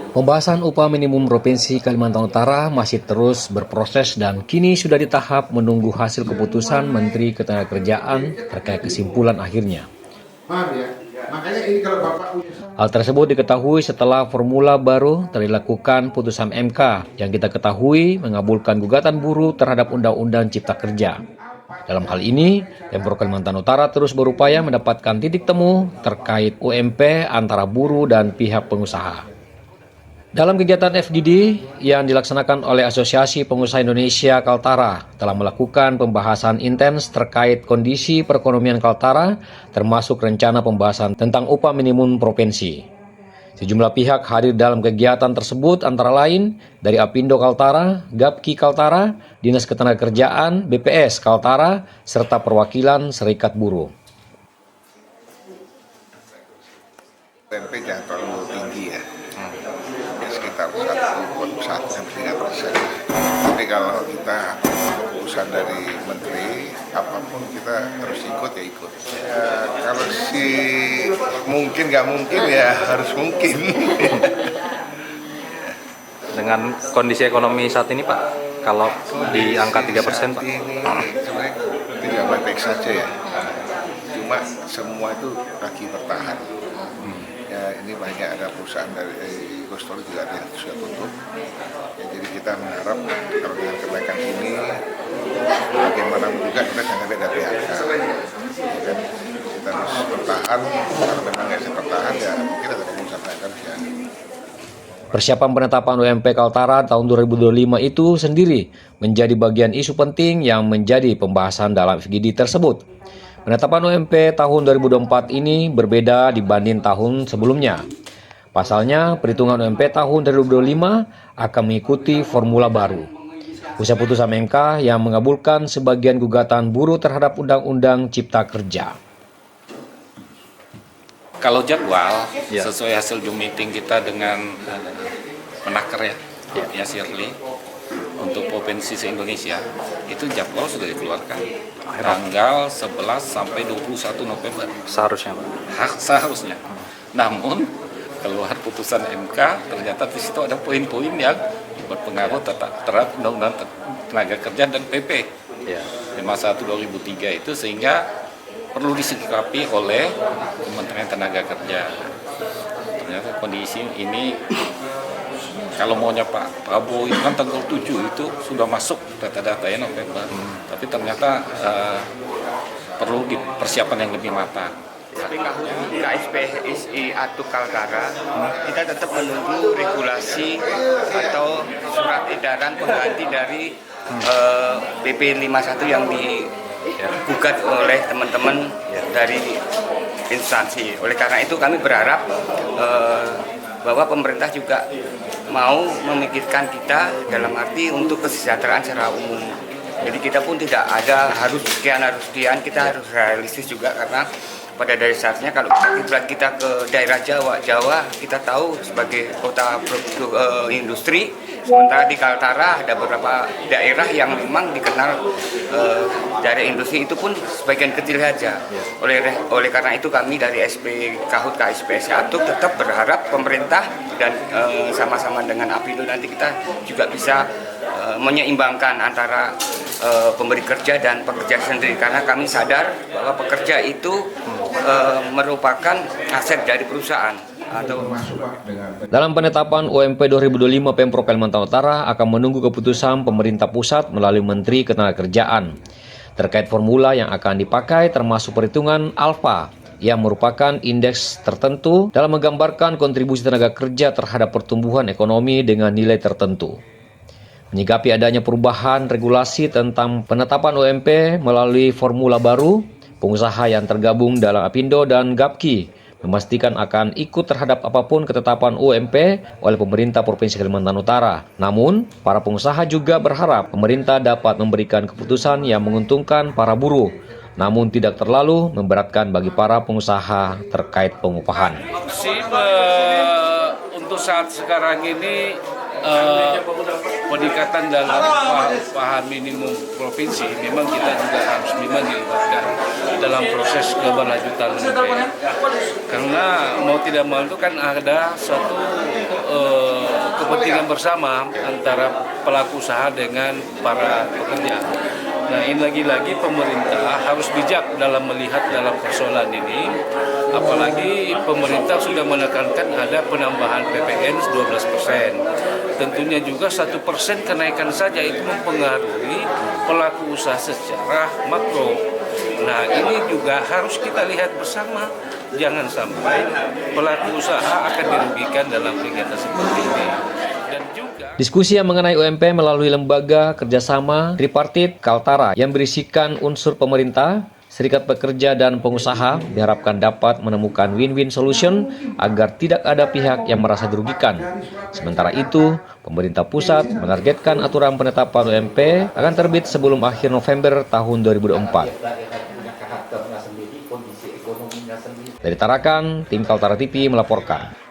Pembahasan upah minimum Provinsi Kalimantan Utara masih terus berproses dan kini sudah di tahap menunggu hasil keputusan Menteri Ketenagakerjaan terkait kesimpulan akhirnya. Hal tersebut diketahui setelah formula baru dilakukan putusan MK yang kita ketahui mengabulkan gugatan buruh terhadap Undang-Undang Cipta Kerja. Dalam hal ini, Pemprov Kalimantan Utara terus berupaya mendapatkan titik temu terkait UMP antara buruh dan pihak pengusaha. Dalam kegiatan FGD yang dilaksanakan oleh Asosiasi Pengusaha Indonesia Kaltara telah melakukan pembahasan intens terkait kondisi perekonomian Kaltara, termasuk rencana pembahasan tentang upah minimum provinsi. Sejumlah pihak hadir dalam kegiatan tersebut antara lain dari Apindo Kaltara, Gapki Kaltara, Dinas Ketenagakerjaan, BPS Kaltara, serta perwakilan Serikat Buruh. UMP jangan terlalu tinggi ya, sekitar 1,3%. Tapi kalau kita keputusan dari menteri, apapun kita harus ikut ya ikut. Ya, kalau mungkin nggak mungkin ya harus mungkin. Dengan kondisi ekonomi saat ini Pak, kalau di angka 3% Pak? Ini sebenarnya tidak baik-baik saja ya. Cuma semua itu lagi bertahan. Ya, ini banyak ada perusahaan dari Gostor juga ada yang sudah tutup. Ya, jadi kita mengharap kalau dengan kenaikan ini, bagaimana juga kita jangan beda PHK. Ya, kan? Kita harus bertahan. Kalau memang nggak bisa bertahan, ya mungkin ada pengusaha kerja. Persiapan penetapan UMP Kaltara tahun 2025 itu sendiri menjadi bagian isu penting yang menjadi pembahasan dalam FGD tersebut. Penetapan UMP tahun 2024 ini berbeda dibanding tahun sebelumnya. Pasalnya, perhitungan UMP tahun 2025 akan mengikuti formula baru. Usai putusan MK yang mengabulkan sebagian gugatan buruh terhadap Undang-Undang Cipta Kerja. Kalau jadwal, sesuai hasil Zoom meeting kita dengan Menaker ya Shirley, untuk provinsi se-Indonesia, itu jadwal sudah dikeluarkan. Tanggal 11 sampai 21 November. Seharusnya Pak? Seharusnya. Namun, keluar putusan MK, ternyata di situ ada poin-poin yang berpengaruh terhadap Undang-Undang Tenaga Kerja dan PP 51/2003 itu, sehingga perlu disikapi oleh Kementerian Tenaga Kerja. Ternyata kondisi ini, kalau maunya Pak Prabowo itu kan tanggal 7 itu sudah masuk data-datanya November. Tapi ternyata perlu persiapan yang lebih matang. Tapi KSPSI atau Kaltara, kita tetap menunggu regulasi atau surat edaran pengganti dari PP 51 yang digugat oleh teman-teman dari instansi. Oleh karena itu kami berharap bahwa pemerintah juga mau memikirkan kita dalam arti untuk kesejahteraan secara umum. Jadi kita pun tidak ada harus sekian, kita harus realistis juga, karena pada dasarnya kalau kita ke daerah Jawa kita tahu sebagai kota industri, sementara di Kaltara ada beberapa daerah yang memang dikenal dari industri itu pun sebagian kecil saja. Oleh karena itu kami dari SP Kahut KSPSI Atuk tetap berharap pemerintah dan sama-sama dengan Apindo nanti kita juga bisa menyeimbangkan antara pemberi kerja dan pekerja sendiri, karena kami sadar bahwa pekerja itu merupakan aset dari perusahaan. Dalam penetapan UMP 2025, Pemprov Kalimantan Utara akan menunggu keputusan pemerintah pusat melalui Menteri Ketenagakerjaan terkait formula yang akan dipakai, termasuk perhitungan alfa yang merupakan indeks tertentu dalam menggambarkan kontribusi tenaga kerja terhadap pertumbuhan ekonomi dengan nilai tertentu. Menyikapi adanya perubahan regulasi tentang penetapan UMP melalui formula baru, pengusaha yang tergabung dalam Apindo dan Gapki memastikan akan ikut terhadap apapun ketetapan UMP oleh pemerintah Provinsi Kalimantan Utara. Namun, para pengusaha juga berharap pemerintah dapat memberikan keputusan yang menguntungkan para buruh, namun tidak terlalu memberatkan bagi para pengusaha terkait pengupahan. Untuk saat sekarang ini peningkatan dalam upah minimum provinsi, memang kita juga harus dilibatkan dalam proses keberlanjutan UMP. Karena mau tidak mau itu kan ada suatu kepentingan bersama antara pelaku usaha dengan para pekerja. Nah, ini lagi-lagi pemerintah harus bijak dalam melihat dalam persoalan ini. Apalagi pemerintah sudah menekankan ada penambahan PPN 12%. Tentunya juga 1% kenaikan saja itu mempengaruhi pelaku usaha secara makro. Nah, ini juga harus kita lihat bersama. Jangan sampai pelaku usaha akan dirugikan dalam kegiatan seperti ini. Dan juga Diskusi yang mengenai UMP melalui lembaga kerjasama tripartit Kaltara yang berisikan unsur pemerintah, serikat pekerja dan pengusaha diharapkan dapat menemukan win-win solution agar tidak ada pihak yang merasa dirugikan. Sementara itu, pemerintah pusat menargetkan aturan penetapan UMP akan terbit sebelum akhir November tahun 2024. Dari Tarakan, tim Kaltara TV melaporkan.